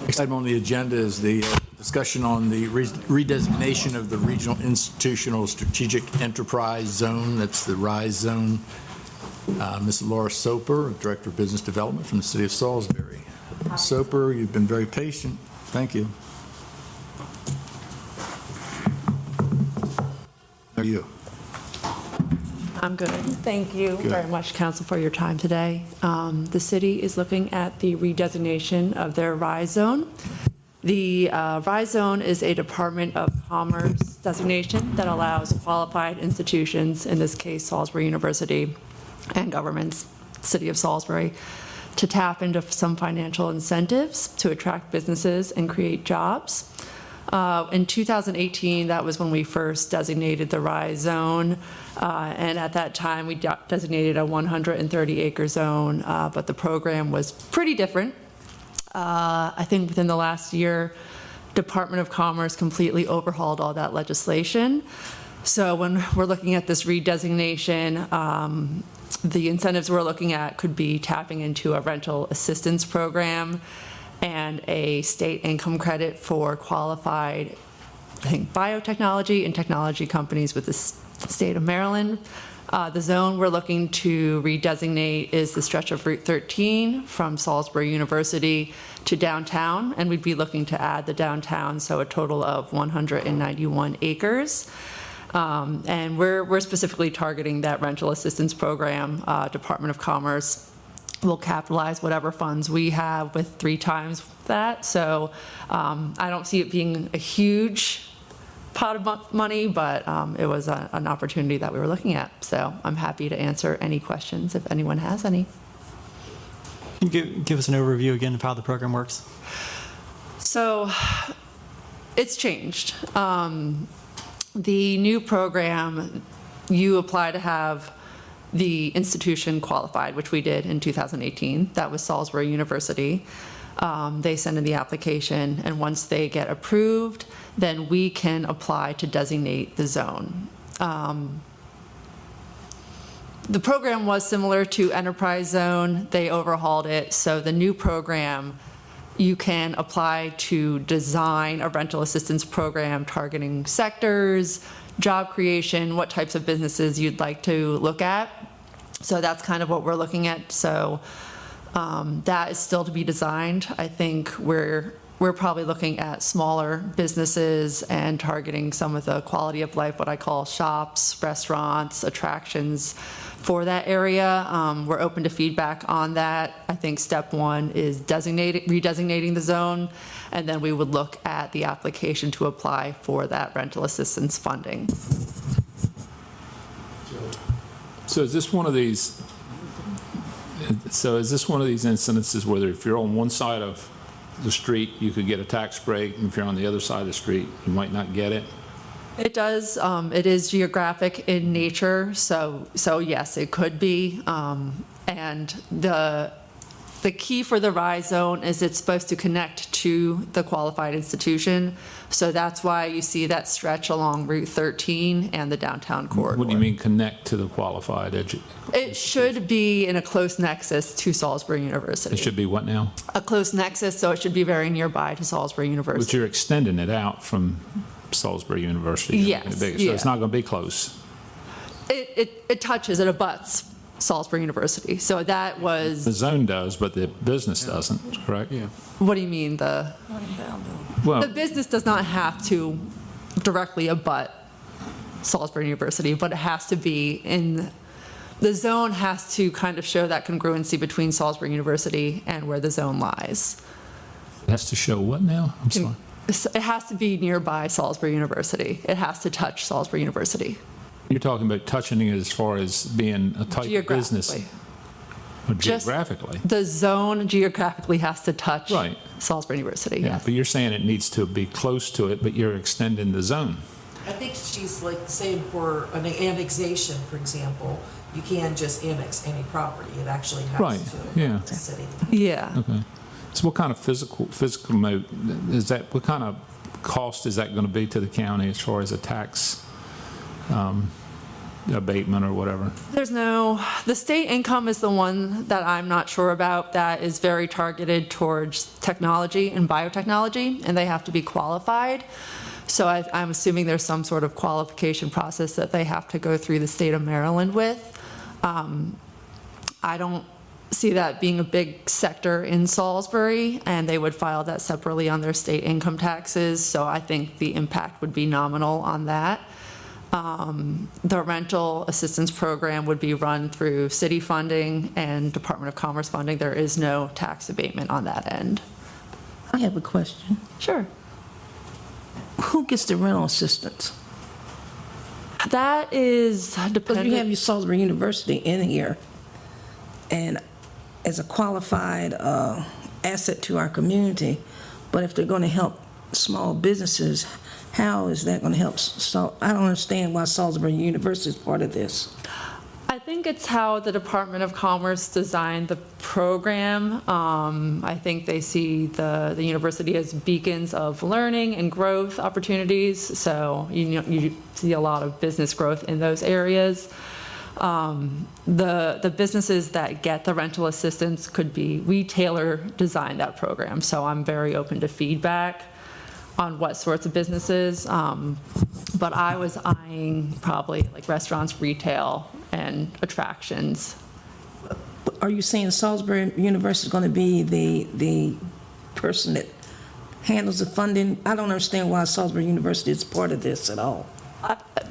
Next item on the agenda is the discussion on the redesignation of the Regional Institutional Strategic Enterprise Zone. That's the RISE zone. Ms. Laura Soper, Director of Business Development from the City of Salisbury. Ms. Soper, you've been very patient. Thank you. How are you? I'm good. Thank you Good. very much, Council, for your time today. The city is looking at the redesignation of their RISE zone. The RISE zone is a Department of Commerce designation that allows qualified institutions, in this case Salisbury University and governments, City of Salisbury, to tap into some financial incentives to attract businesses and create jobs. In 2018, that was when we first designated the RISE zone, and at that time we designated a 130-acre zone, but the program was pretty different. I think within the last year, Department of Commerce completely overhauled all that legislation. So when we're looking at this redesignation, the incentives we're looking at could be tapping into a rental assistance program and a state income credit for qualified, I think, biotechnology and technology companies with the state of Maryland. The zone we're looking to redesignate is the stretch of Route 13 from Salisbury University to downtown, and we'd be looking to add the downtown, so a total of 191 acres. And we're specifically targeting that rental assistance program. Department of Commerce will capitalize whatever funds we have with 3 times that. So I don't see it being a huge pot of money, but it was an opportunity that we were looking at. So I'm happy to answer any questions if anyone has any. Can you give us an overview again of how the program works? So it's changed. The new program, you apply to have the institution qualified, which we did in 2018. That was Salisbury University. They send in the application, and once they get approved, then we can apply to designate the zone. The program was similar to Enterprise Zone. They overhauled it, so the new program, you can apply to design a rental assistance program targeting sectors, job creation, what types of businesses you'd like to look at. So that's kind of what we're looking at. So that is still to be designed. I think we're probably looking at smaller businesses and targeting some of the quality of life, what I call shops, restaurants, attractions for that area. We're open to feedback on that. I think step 1 is redesignating the zone, and then we would look at the application to apply for that rental assistance funding. So is this one of these? So is this one of these incidences where if you're on one side of the street, you could get a tax break, and if you're on the other side of the street, you might not get it? It does. It is geographic in nature, so yes, it could be. And the key for the RISE zone is it's supposed to connect to the qualified institution. So that's why you see that stretch along Route 13 and the downtown corridor. What do you mean connect to the qualified It should be in a close nexus to Salisbury University. It should be what now? A close nexus, so it should be very nearby to Salisbury But University. you're extending it out from Salisbury University. Yes, So yeah. it's not going to be close. It touches, it abuts Salisbury University. So that was, The zone does, but the business doesn't, correct? Yeah. what do you mean the Well, business does not have to directly abut Salisbury University, but it has to be the zone has to kind of show that congruency between Salisbury University and where the zone lies. it has to show what now? I'm sorry. It has to be nearby Salisbury University. It has to touch Salisbury University. You're talking about touching it as far as being a type of business. Geographically. Or Just geographically. The zone geographically has to touch Right. Salisbury University. Yeah, Yes. but you're saying it needs to be close to it, but you're extending the zone. I think she's like saying for an annexation, for example, you can't just annex any property. It actually has Right, to yeah. the city. Yeah. Okay. So what kind of physical mode is that? What kind of cost is that going to be to the county as far as a tax abatement or whatever? There's no, the state income is the one that I'm not sure about, that is very targeted towards technology and biotechnology, and they have to be qualified. So I'm assuming there's some sort of qualification process that they have to go through the state of Maryland with. I don't see that being a big sector in Salisbury, and they would file that separately on their state income taxes, so I think the impact would be nominal on that. The rental assistance program would be run through city funding and Department of Commerce funding. There is no tax abatement on that end. I have a question. Sure. Who gets the rental assistance? That is Because you have dependent. your Salisbury University in here, and as a qualified asset to our community, but if they're going to help small businesses, how is that going to help? So I don't understand why Salisbury University is part of this. I think it's how the Department of Commerce designed the program. I think they see the university as beacons of learning and growth opportunities, so you see a lot of business growth in those areas. The businesses that get the rental assistance could be, we tailor design that program, so I'm very open to feedback on what sorts of businesses. But I was eyeing probably like restaurants, retail, and attractions. Are you saying Salisbury University is going to be the person that handles the funding? I don't understand why Salisbury University is part of this at all.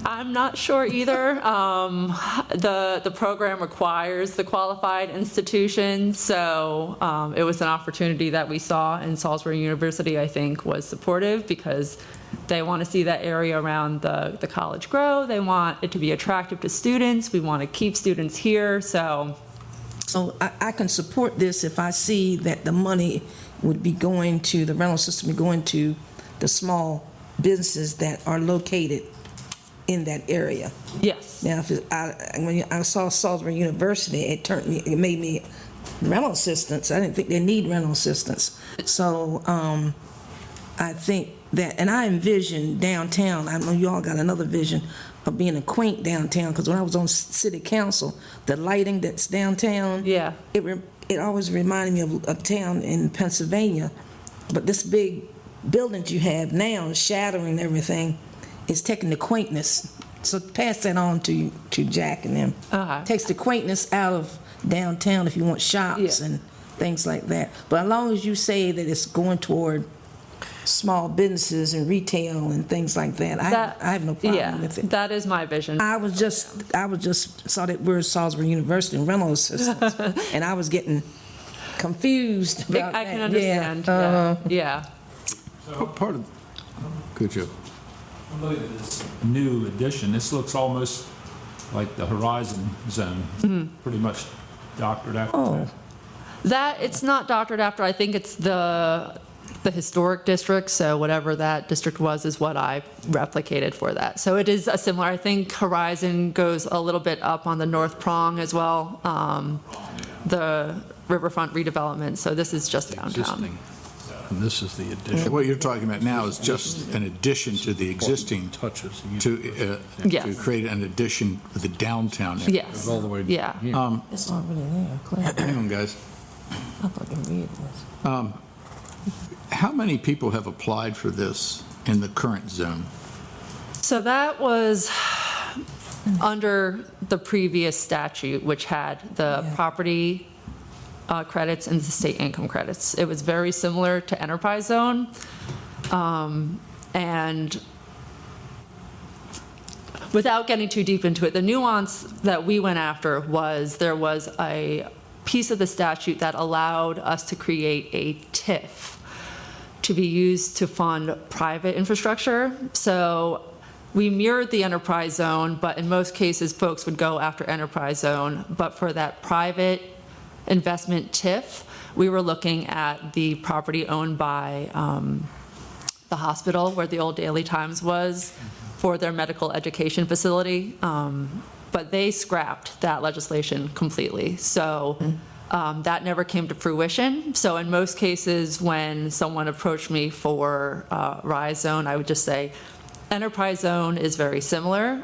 I'm not sure either. The program requires the qualified institution, so it was an opportunity that we saw, and Salisbury University, I think, was supportive because they want to see that area around the college grow. They want it to be attractive to students. We want to keep students here, so. So I can support this if I see that the money would be going to, the rental system going to the small businesses that are located in that area. Yes. Now, when I saw Salisbury University, it made me rental assistance. I didn't think they need rental assistance. So I think that, and I envision downtown, I know you all got another vision of being a quaint downtown, because when I was on city council, the lighting that's downtown, Yeah. it always reminded me of a town in Pennsylvania. But this big buildings you have now, shattering everything, is taking the quaintness. So pass that on to Jack and them. Uh-huh. Takes the quaintness out of downtown if you want shops Yeah. and things like that. But as long as you say that it's going toward small businesses and retail and things like that, I have no problem with it. That is my vision. I was just saw that we're Salisbury University and rental assistance, and I was getting confused about that. I can understand. Yeah. Yeah. Part of, good job. I'm looking at this new addition. This looks almost like the Horizon Zone, pretty much doctored after Oh. That, it's not doctored after, I think it's the historic district, so whatever that district was is what I replicated for that. So it is a similar, I think Horizon goes a little bit up on the north prong as well, the riverfront redevelopment, so this is just downtown. Existing. And this is the addition. What you're talking about now is just an addition to the existing, Touches. to Yes. create an addition for the downtown area. Yes, All the way yeah. here. It's already there. Clear. Hang on, guys. I thought you read this. How many people have applied for this in the current zone? So that was under the previous statute, which had the property credits and the state income credits. It was very similar to enterprise zone. And without getting too deep into it, the nuance that we went after was there was a piece of the statute that allowed us to create a TIF to be used to fund private infrastructure. So we mirrored the enterprise zone, but in most cases, folks would go after enterprise zone. But for that private investment TIF, we were looking at the property owned by the hospital where the old Daily Times was for their medical education facility. But they scrapped that legislation completely. So that never came to fruition. So in most cases, when someone approached me for Rise Zone, I would just say, Enterprise zone is very similar.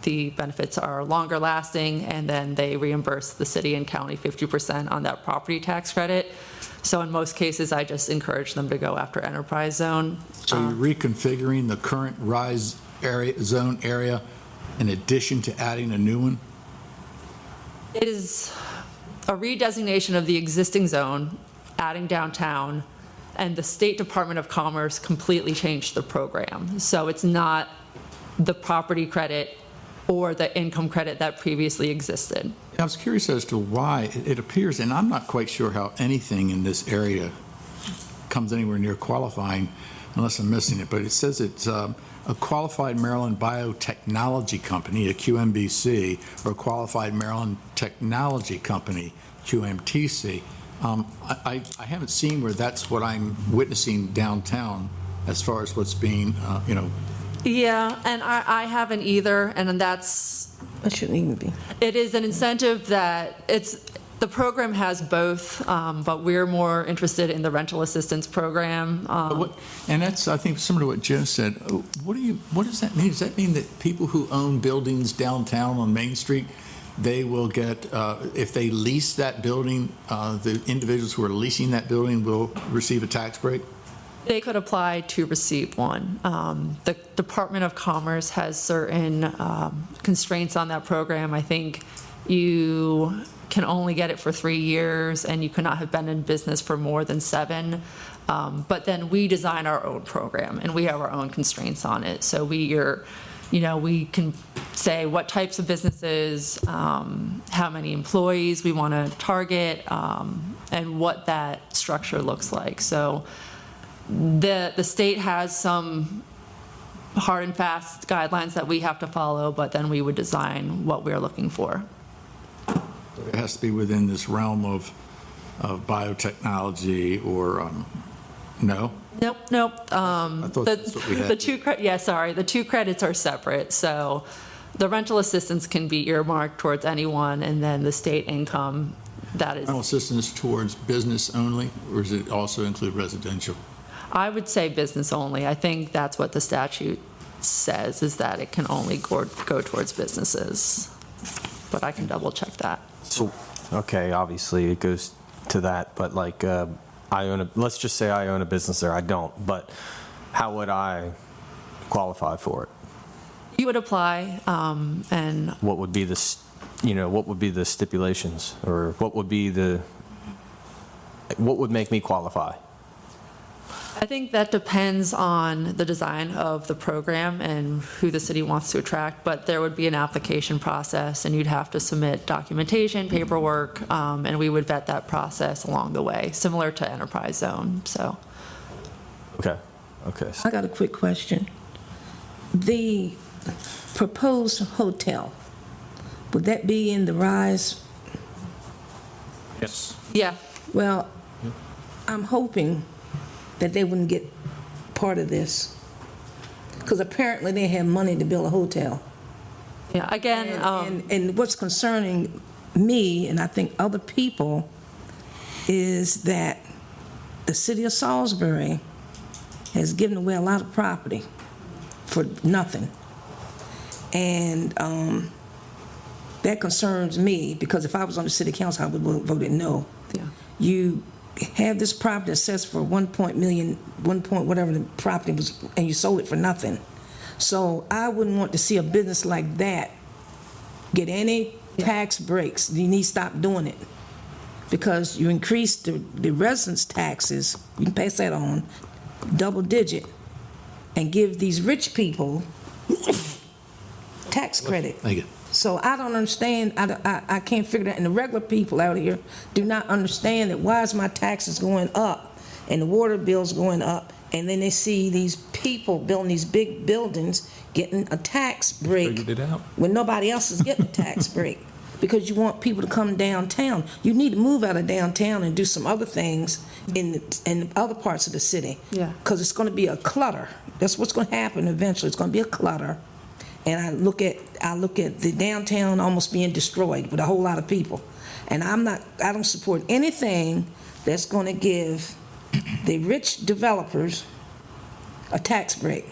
The benefits are longer lasting, and then they reimburse the city and county 50% on that property tax credit. So in most cases, I just encourage them to go after enterprise zone. So you're reconfiguring the current RISE zone area in addition to adding a new one? It is a redesignation of the existing zone, adding downtown, and the State Department of Commerce completely changed the program. So it's not the property credit or the income credit that previously existed. I was curious as to why it appears, and I'm not quite sure how anything in this area comes anywhere near qualifying, unless I'm missing it, but it says it's a qualified Maryland biotechnology company, a QMBC, or a qualified Maryland technology company, QMTC. I haven't seen where that's what I'm witnessing downtown as far as what's being, Yeah, and I haven't either, and that's, That shouldn't even be. it is an incentive that the program has both, but we're more interested in the rental assistance program. And that's, I think, similar to what Joe said. What does that mean? Does that mean that people who own buildings downtown on Main Street, they will get, if they lease that building, the individuals who are leasing that building will receive a tax break? They could apply to receive one. The Department of Commerce has certain constraints on that program. I think you can only get it for 3 years, and you cannot have been in business for more than 7. But then we design our own program, and we have our own constraints on it. So we can say what types of businesses, how many employees we want to target, and what that structure looks like. So the state has some hard and fast guidelines that we have to follow, but then we would design what we're looking for. It has to be within this realm of biotechnology or, no? Nope. I thought that's what we had. The two credits are separate. So the rental assistance can be earmarked towards anyone, and then the state income, that is, Rental assistance towards business only, or does it also include residential? I would say business only. I think that's what the statute says, is that it can only go towards businesses. But I can double check that. So, okay, obviously it goes to that, but like, let's just say I own a business there. I don't, but how would I qualify for it? You would apply, and What would be what would be the stipulations, or what would make me qualify? I think that depends on the design of the program and who the city wants to attract, but there would be an application process, and you'd have to submit documentation, paperwork, and we would vet that process along the way, similar to enterprise zone, so. Okay. I got a quick question. The proposed hotel, would that be in the RISE? Yes. Yeah, Well, I'm hoping that they wouldn't get part of this, because apparently they have money to build a hotel. yeah, again, And what's concerning me, and I think other people, is that the city of Salisbury has given away a lot of property for nothing. And that concerns me, because if I was on the city council, I would have voted no. yeah. You have this property that says for 1 million, whatever the property was, and you sold it for nothing. So I wouldn't want to see a business like that get any tax breaks. You need to stop doing it, because you increase the residence taxes, you can pass that on, double digit, and give these rich people tax credit. Thank you. So I don't understand, I can't figure that, and the regular people out here do not understand that why is my taxes going up and the water bills going up, and then they see these people building these big buildings getting a tax break Figured it out. when nobody else is getting a tax break, because you want people to come downtown. You need to move out of downtown and do some other things in other parts of the city. Yeah. Because it's going to be a clutter. That's what's going to happen eventually. It's going to be a clutter. And I look at the downtown almost being destroyed with a whole lot of people. And I don't support anything that's going to give the rich developers a tax break.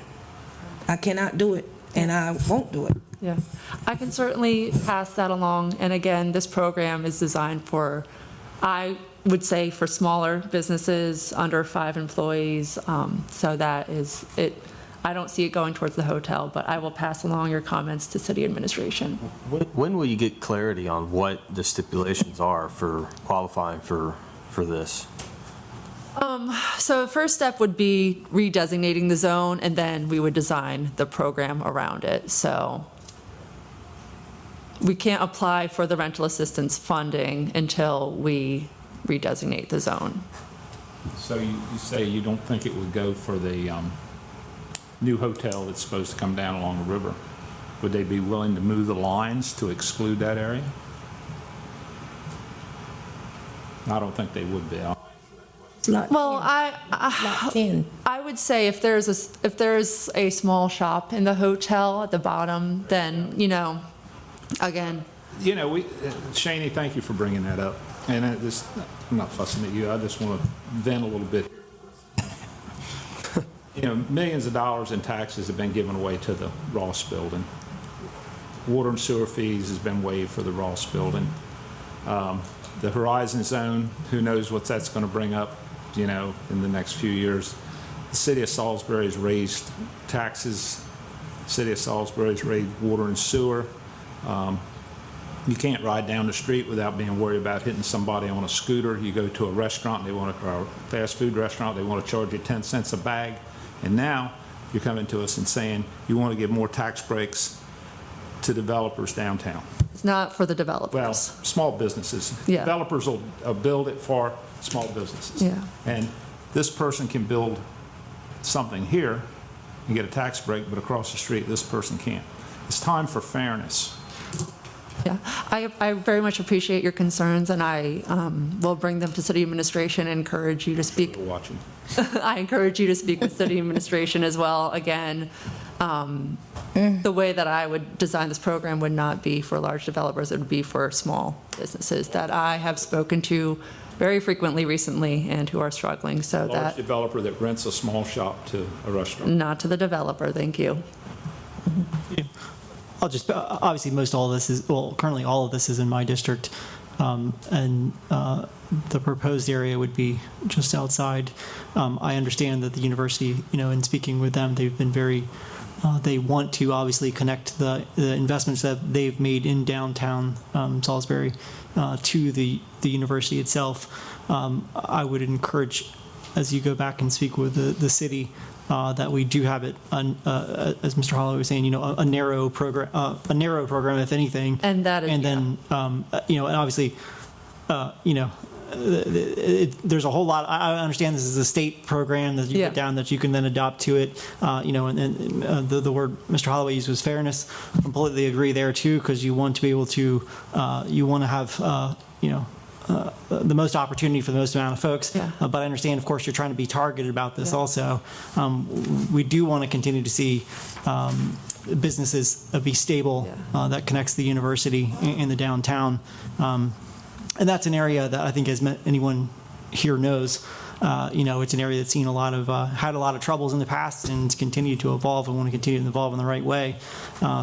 I cannot do it, and I won't do it. Yeah, I can certainly pass that along. And again, this program is designed for, I would say, for smaller businesses, under 5 employees. So that is it. I don't see it going towards the hotel, but I will pass along your comments to city administration. When will you get clarity on what the stipulations are for qualifying for this? So the first step would be redesignating the zone, and then we would design the program around it. So we can't apply for the rental assistance funding until we redesignate the zone. So you say you don't think it would go for the new hotel that's supposed to come down along the river? Would they be willing to move the lines to exclude that area? I don't think they would be. It's lot Well, 10. Lot 10. I would say if there's a small shop in the hotel at the bottom, then, again, You know, Shaney, thank you for bringing that up. And I'm not fussing at you, I just want to vent a little bit. Millions of dollars in taxes have been given away to the Ross building. Water and sewer fees has been waived for the Ross building. The Horizon Zone, who knows what that's going to bring up, in the next few years. The city of Salisbury has raised taxes. The city of Salisbury has raised water and sewer. You can't ride down the street without being worried about hitting somebody on a scooter. You go to a restaurant, or a fast food restaurant, they want to charge you 10 cents a bag. And now you're coming to us and saying you want to give more tax breaks to developers downtown. it's not for the developers. Well, small businesses. Yeah. Developers will build it for small businesses. Yeah. And this person can build something here and get a tax break, but across the street, this person can't. It's time for fairness. Yeah, I very much appreciate your concerns, and I will bring them to city administration and encourage you to speak. People watching. I encourage you to speak with city administration as well. Again, the way that I would design this program would not be for large developers. It would be for small businesses that I have spoken to very frequently recently and who are struggling. So Large that, developer that rents a small shop to a restaurant. not to the developer. Thank you. I'll just, obviously, currently all of this is in my district, and the proposed area would be just outside. I understand that the university, in speaking with them, they've been very, they want to obviously connect the investments that they've made in downtown Salisbury to the university itself. I would encourage, as you go back and speak with the city, that we do have it, as Mr. Holloway was saying, a narrow program, if anything. And that is, And then, and obviously, there's a whole lot. I understand this is a state program that you Yeah. put down that you can then adopt to it. And the word Mr. Holloway used was fairness. Completely agree there too, because you want to be able to, you want to have, the most opportunity for the most amount of folks. Yeah. But I understand, of course, you're trying to be targeted about this also. We do want to continue to see businesses be stable, that connects the university in the downtown. And that's an area that I think, as anyone here knows, it's an area that's seen had a lot of troubles in the past and it's continued to evolve and want to continue to evolve in the right way.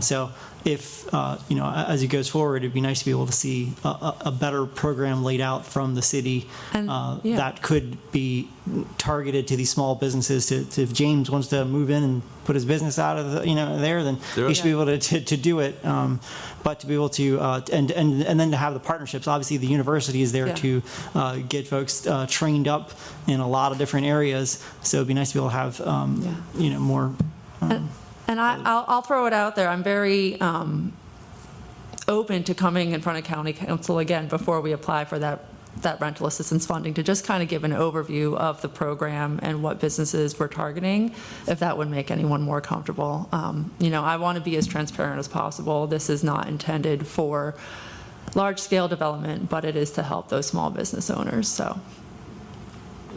So if, as it goes forward, it'd be nice to be able to see a better program laid out from the city And, that could be targeted to these small businesses. If James wants to move in and put his business out of there, then he should be able to do it. But to be able to and then to have the partnerships. Obviously, the university is there to get folks trained up in a lot of different areas. So it'd be nice to be able to have more. And I'll throw it out there. I'm very open to coming in front of county council again before we apply for that rental assistance funding, to just kind of give an overview of the program and what businesses we're targeting, if that would make anyone more comfortable. I want to be as transparent as possible. This is not intended for large-scale development, but it is to help those small business owners, so.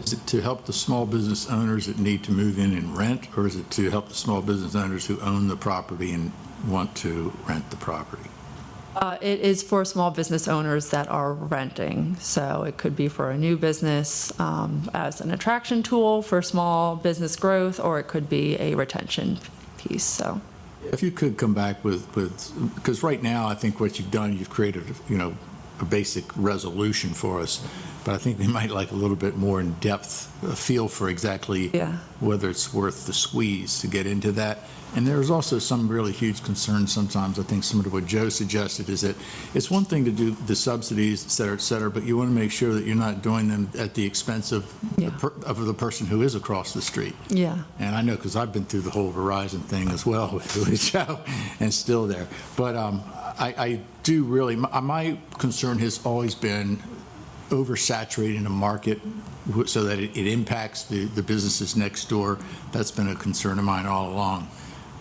Is it to help the small business owners that need to move in and rent, or is it to help the small business owners who own the property and want to rent the property? It is for small business owners that are renting. So it could be for a new business as an attraction tool for small business growth, or it could be a retention piece, so. If you could come back with, because right now, I think what you've done, you've created, a basic resolution for us, but I think we might like a little bit more in-depth feel for exactly Yeah. whether it's worth the squeeze to get into that. And there's also some really huge concerns sometimes. I think some of what Joe suggested is that it's one thing to do the subsidies, et cetera, but you want to make sure that you're not doing them at the expense of Yeah. of the person who is across the street. Yeah. And I know because I've been through the whole Verizon thing as well with Joe and still there. But I do really, my concern has always been oversaturating the market so that it impacts the businesses next door. That's been a concern of mine all along.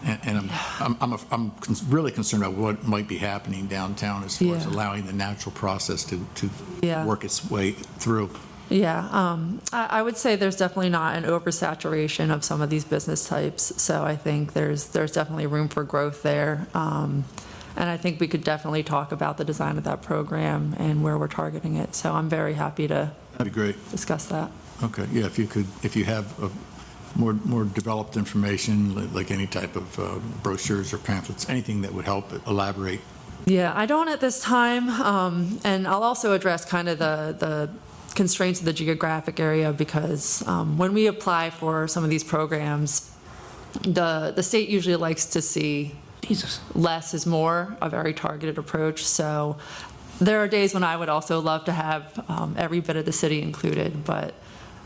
And I'm really concerned about what might be happening downtown as far as Yeah. allowing the natural process to Yeah. work its way through. Yeah, I would say there's definitely not an oversaturation of some of these business types, so I think there's definitely room for growth there. And I think we could definitely talk about the design of that program and where we're targeting it, so I'm very happy to That'd be great. discuss that. Okay, yeah, if you have more developed information, like any type of brochures or pamphlets, anything that would help elaborate. Yeah, I don't at this time, and I'll also address kind of the constraints of the geographic area because when we apply for some of these programs, the state usually likes to see less is more, a very targeted approach. So there are days when I would also love to have every bit of the city included, but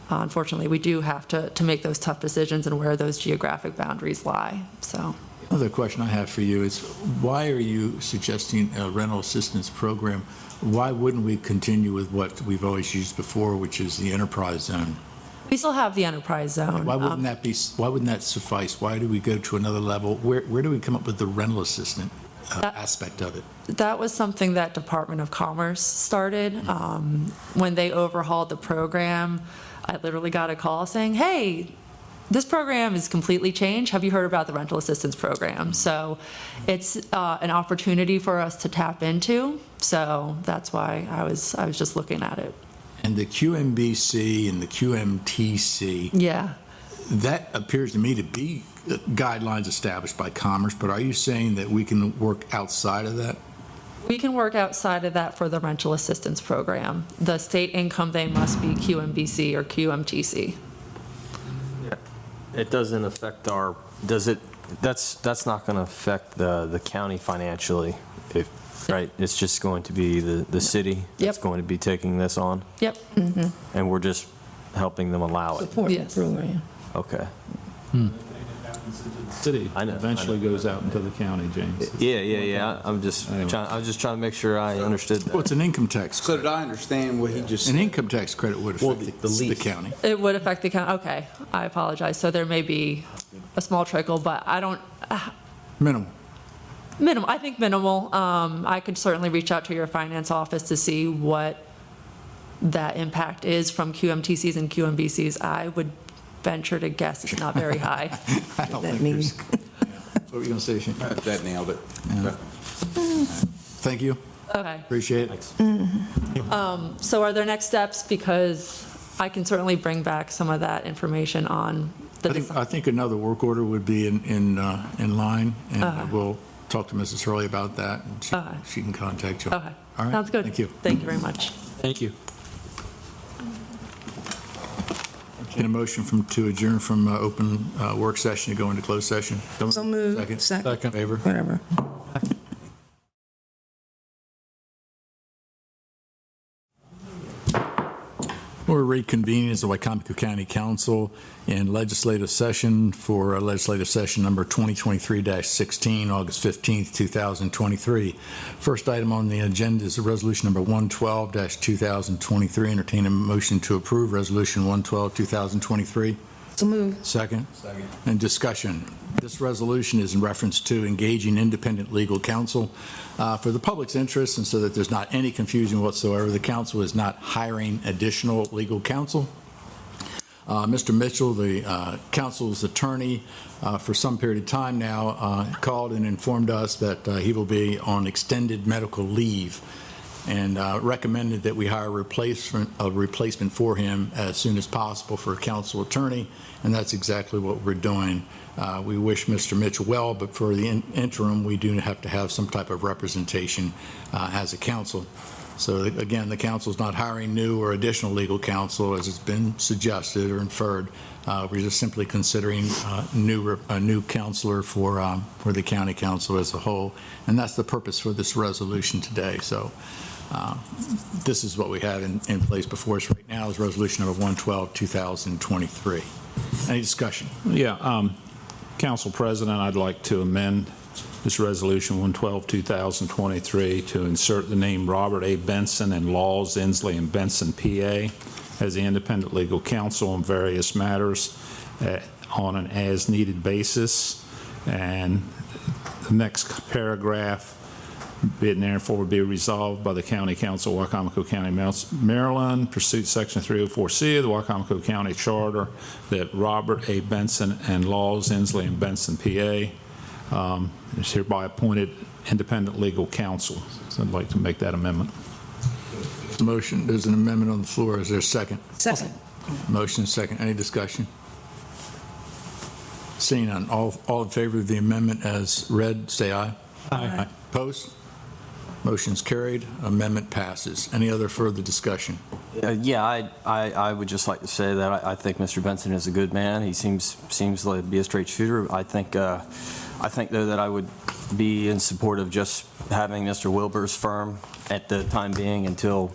unfortunately, we do have to make those tough decisions and where those geographic boundaries lie, so. Another question I have for you is, why are you suggesting a rental assistance program? Why wouldn't we continue with what we've always used before, which is the enterprise zone? We still have the enterprise zone. Why wouldn't that be? Why wouldn't that suffice? Why do we go to another level? Where do we come up with the rental assistant aspect of it? That was something that Department of Commerce started. When they overhauled the program, I literally got a call saying, hey, this program is completely changed. Have you heard about the rental assistance program? So it's an opportunity for us to tap into. So that's why I was just looking at it. And the QMBC and the QMTC, Yeah. that appears to me to be guidelines established by Commerce, but are you saying that we can work outside of that? We can work outside of that for the rental assistance program. The state income, they must be QMBC or QMTC. It doesn't affect our, does it, that's not going to affect the county financially, right? It's just going to be the city that's Yep. going to be taking this on, Yep. and we're just helping them allow it. Support the Yes. program. Okay. City I know, eventually goes out into the county, James. Yeah. I'm just Anyway. trying to make sure I understood Well, that. it's an income tax. So did I understand what he just An said? income tax credit would Well, affect the the lease. county. It would affect the county. Okay, I apologize. So there may be a small trickle, but I don't, Minimal. minimal, I think minimal. I could certainly reach out to your finance office to see what that impact is from QMTCs and QMBCs. I would venture to guess it's not very high. I don't That think means- there's. What were you going to say, Shane? That nailed it. Thank you. Okay. Appreciate it. So are there next steps? Because I can certainly bring back some of that information on the design. I think another work order would be in line, and we'll talk to Mrs. Hurley about that, and she can contact you. Okay, All right. sounds good. Thank you. Thank you very much. Thank you. Get a motion to adjourn from open work session to go into closed session. So moved. Second. Second. Favor? Whatever. We're reconvening as the Wicomico County Council in legislative session for legislative session number 2023-16, August 15th, 2023. First item on the agenda is resolution number 112-2023. Entertain a motion to approve resolution 112-2023. So moved. Second? Second. And discussion. This resolution is in reference to engaging independent legal counsel for the public's interest, and so that there's not any confusion whatsoever. The council is not hiring additional legal counsel. Mr. Mitchell, the council's attorney, for some period of time now, called and informed us that he will be on extended medical leave. and recommended that we hire a replacement for him as soon as possible for a council attorney, and that's exactly what we're doing. We wish Mr. Mitchell well, but for the interim, we do have to have some type of representation as a council. So again, the council's not hiring new or additional legal counsel, as it's been suggested or inferred. We're just simply considering a new counselor for the county council as a whole, and that's the purpose for this resolution today. So this is what we have in place before us right now, is resolution number 112, 2023. Any discussion? Yeah, Council President, I'd like to amend this resolution 112, 2023 to insert the name Robert A. Benson and Laws, Inslee and Benson, PA, as the independent legal counsel on various matters on an as-needed basis. And the next paragraph, be it therefore be resolved by the County Council, Wicomico County, Maryland, pursuant Section 304C of the Wicomico County Charter, that Robert A. Benson and Laws, Inslee and Benson, PA, is hereby appointed independent legal counsel. So I'd like to make that amendment. Motion, there's an amendment on the floor. Is there a second? Second. Motion second. Any discussion? Seeing none, all in favor of the amendment as read, say aye. Aye. Opposed? Motion's carried. Amendment passes. Any other further discussion? Yeah, I would just like to say that I think Mr. Benson is a good man. He seems like to be a straight shooter. I think though that I would be in support of just having Mr. Wilbur's firm at the time being until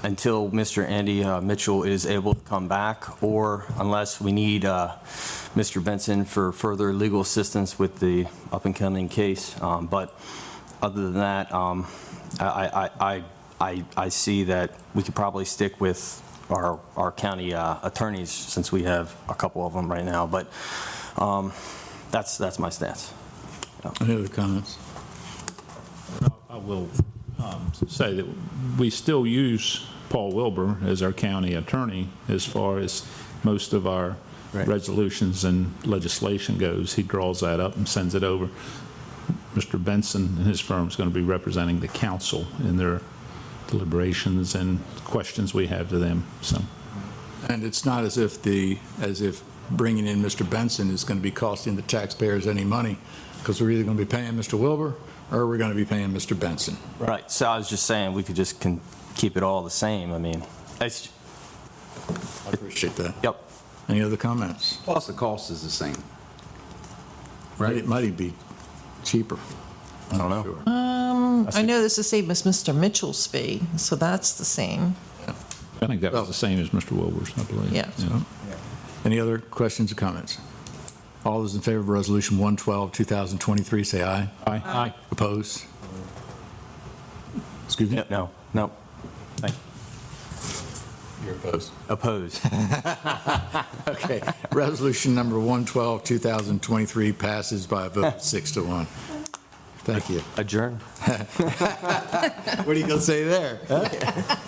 Mr. Andy Mitchell is able to come back, or unless we need Mr. Benson for further legal assistance with the up-and-coming case. But other than that, I see that we could probably stick with our county attorneys, since we have a couple of them right now. But that's my stance. Any other comments? I will say that we still use Paul Wilbur as our county attorney as far as most of our resolutions and legislation goes. He draws that up and sends it over. Mr. Benson and his firm is going to be representing the council in their deliberations and questions we have to them. So, And it's not as if bringing in Mr. Benson is going to be costing the taxpayers any money, because we're either going to be paying Mr. Wilbur or we're going to be paying Mr. Benson. Right. So I was just saying we could just keep it all the same. I mean, I appreciate that. Yep. Any other comments? Plus, the cost is the same. Right. It might even be cheaper. I don't know. Sure. I know this is the same as Mr. Mitchell's fee, so that's the same. I think that was the same as Mr. Wilbur's, I believe. Yeah. Any other questions or comments? All those in favor of Resolution 112, 2023, say aye. Aye. Opposed? Excuse me? No. Thank you. You're opposed. Opposed. Okay. Resolution number 112, 2023 passes by a vote of 6-1. Thank you. Adjourn. What are you going to say there?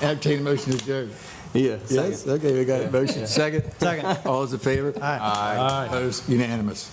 Entertain a motion to adjourn. Yeah. Yes? Okay, we got a motion. Second? Second. All those in favor? Aye. Aye. Opposed? Unanimous.